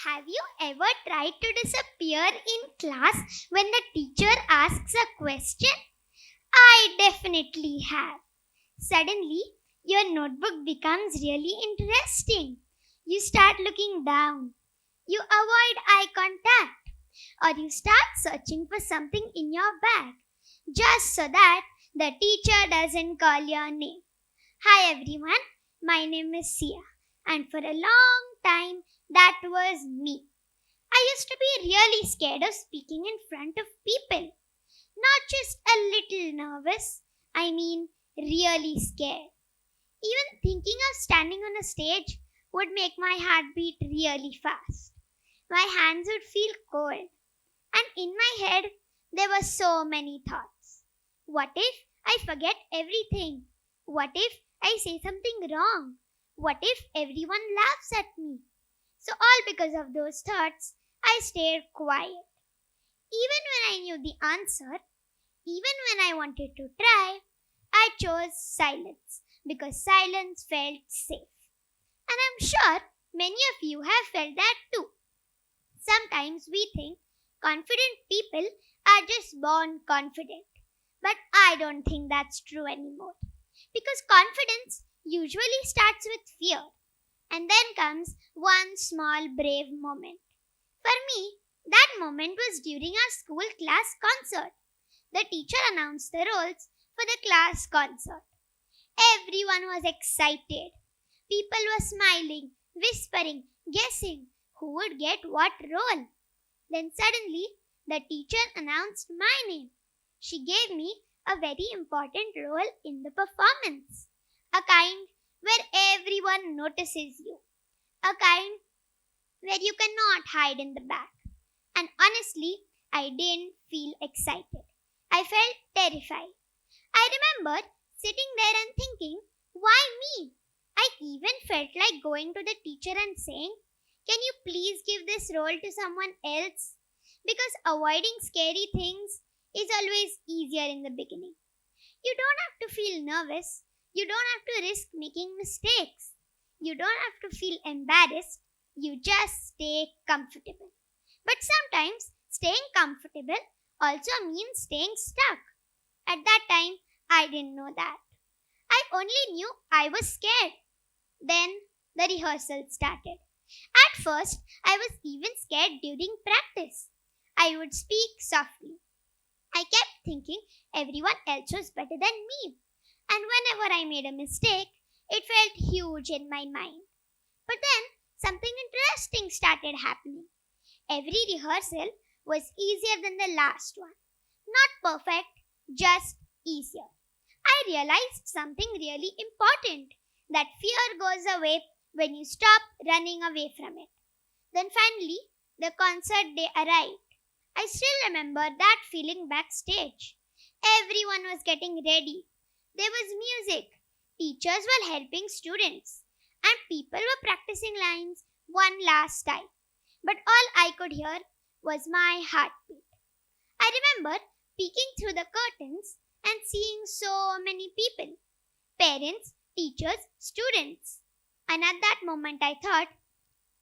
Have you ever tried to disappear in class when the teacher asks a question? I definitely have. Suddenly, your notebook becomes really interesting. You start looking down. You avoid eye contact. Or you start searching for something in your bag just so that the teacher doesn't call your name. Hi everyone, my name is Sia, and for a long time that was me. I used to be really scared of speaking in front of people, not just a little nervous, I mean, really scared. Even thinking of standing on a stage would make my heart beat really fast. My hands would feel cold, and in my head there were so many thoughts. What if I forget everything? What if I say something wrong? What if everyone laughs at me? So, all because of those thoughts, I stayed quiet. Even when I knew the answer, even when I wanted to try, I chose silence because silence felt safe. And I'm sure many of you have felt that too. Sometimes we think confident people are just born confident. But I don't think that's true anymore. Because confidence usually starts with fear and then comes one small brave moment. For me, that moment was during our school class concert. The teacher announced the roles for the class concert. Everyone was excited. People were smiling, whispering, guessing who would get what role. Then suddenly, the teacher announced my name. She gave me a very important role in the performance. A kind where everyone notices you. A kind where you cannot hide in the back. And honestly, I didn't feel excited. I felt terrified. I remember sitting there and thinking, why me? I even felt like going to the teacher and saying, can you please give this role to someone else? Because avoiding scary things is always easier in the beginning. You don't have to feel nervous. You don't have to risk making mistakes. You don't have to feel embarrassed. You just stay comfortable. But sometimes staying comfortable also means staying stuck. At that time, I didn't know that. I only knew I was scared. Then the rehearsal started. At first, I was even scared during practice. I would speak softly. I kept thinking everyone else was better than me. And whenever I made a mistake, it felt huge in my mind. But then something interesting started happening. Every rehearsal was easier than the last one. Not perfect, just easier. I realized something really important that fear goes away when you stop running away from it. Then finally, the concert day arrived. I still remember that feeling backstage. Everyone was getting ready. There was music. Teachers were helping students. And people were practicing lines one last time. But all I could hear was my heartbeat. I remember peeking through the curtains and seeing so many people parents, teachers, students. And at that moment, I thought,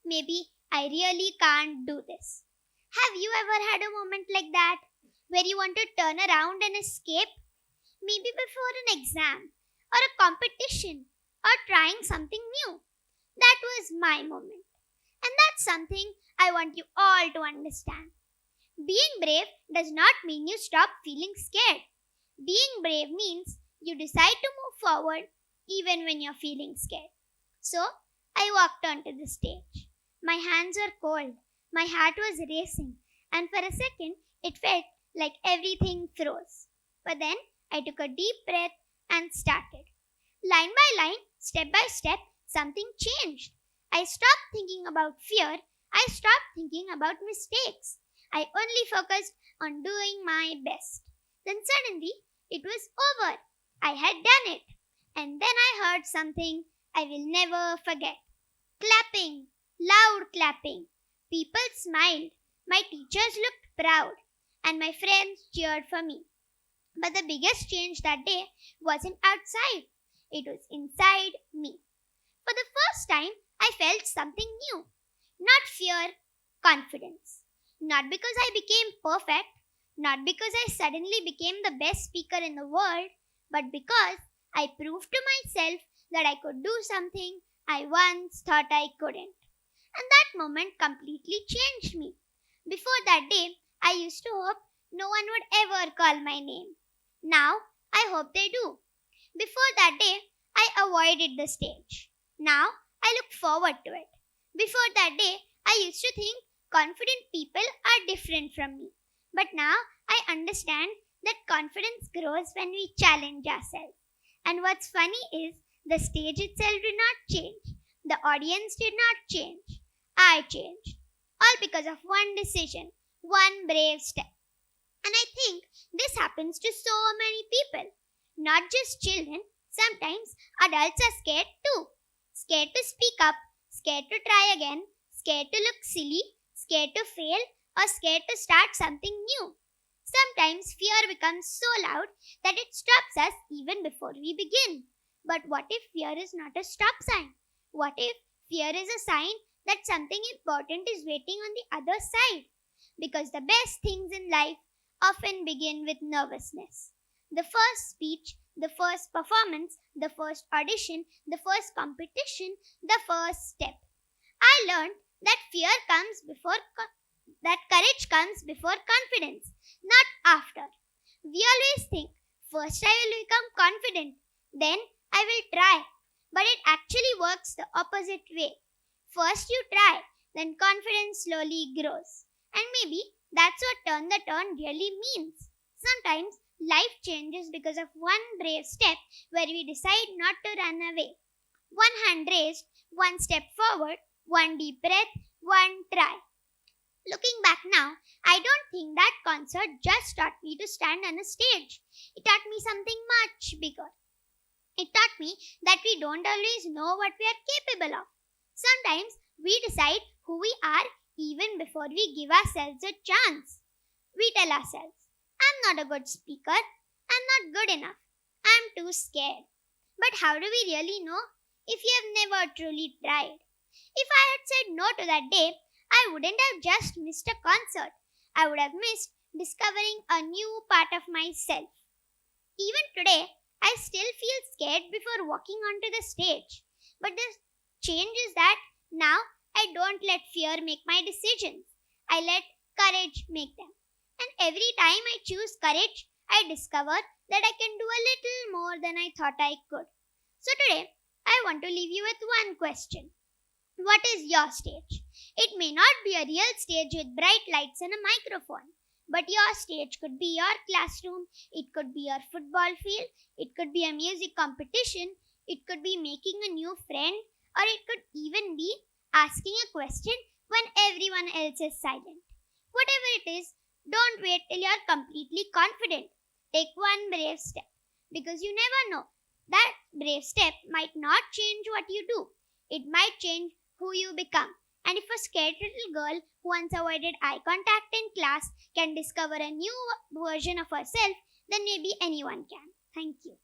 maybe I really can't do this. Have you ever had a moment like that where you want to turn around and escape? Maybe before an exam or a competition or trying something new. That was my moment. And that's something I want you all to understand. Being brave does not mean you stop feeling scared. Being brave means you decide to move forward even when you're feeling scared. So, I walked onto the stage. My hands were cold, my heart was racing, and for a second it felt like everything froze. But then I took a deep breath and started. Line by line, step by step, something changed. I stopped thinking about fear, I stopped thinking about mistakes. I only focused on doing my best. Then suddenly, it was over. I had done it. And then I heard something I will never forget. Clapping, loud clapping. People smiled. My teachers looked proud. And my friends cheered for me. But the biggest change that day wasn't outside, it was inside me. For the first time, I felt something new. Not fear, confidence. Not because I became perfect, not because I suddenly became the best speaker in the world, but because I proved to myself that I could do something I once thought I couldn't. And that moment completely changed me. Before that day, I used to hope no one would ever call my name. Now, I hope they do. Before that day, I avoided the stage. Now, I look forward to it. Before that day, I used to think confident people are different from me. But now, I understand that confidence grows when we challenge ourselves. And what's funny is the stage itself did not change. The audience did not change. I changed. All because of one decision, one brave step. And I think this happens to so many people. Not just children, sometimes adults are scared too. Scared to speak up, scared to try again, scared to look silly, scared to fail, or scared to start something new. Sometimes fear becomes so loud that it stops us even before we begin. But what if fear is not a stop sign? What if fear is a sign that something important is waiting on the other side? Because the best things in life often begin with nervousness. The first speech, the first performance, the first audition, the first competition, the first step. I learned that courage comes before confidence, not after. We always think, first I will become confident, then I will try. But it actually works the opposite way. First you try, then confidence slowly grows. And maybe that's what turn the turn really means. Sometimes life changes because of one brave step where we decide not to run away. One hand raised, one step forward, one deep breath, one try. Looking back now, I don't think that concert just taught me to stand on a stage. It taught me something much bigger. It taught me that we don't always know what we are capable of. Sometimes we decide who we are even before we give ourselves a chance. We tell ourselves, I'm not a good speaker, I'm not good enough, I'm too scared. But how do we really know if we have never truly tried? If I had said no to that day, I wouldn't have just missed a concert. I would have missed discovering a new part of myself. Even today, I still feel scared before walking onto the stage. But the change is that now I don't let fear make my decisions. I let courage make them. And every time I choose courage, I discover that I can do a little more than I thought I could. So today, I want to leave you with one question. What is your stage? It may not be a real stage with bright lights and a microphone. But your stage could be your classroom, it could be your football field, it could be a music competition, it could be making a new friend, or it could even be asking a question when everyone else is silent. Whatever it is, don't wait till you're completely confident. Take one brave step because you never know. That brave step might not change what you do, it might change who you become. And if a scared little girl who once avoided eye contact in class can discover a new version of herself, then maybe anyone can. Thank you.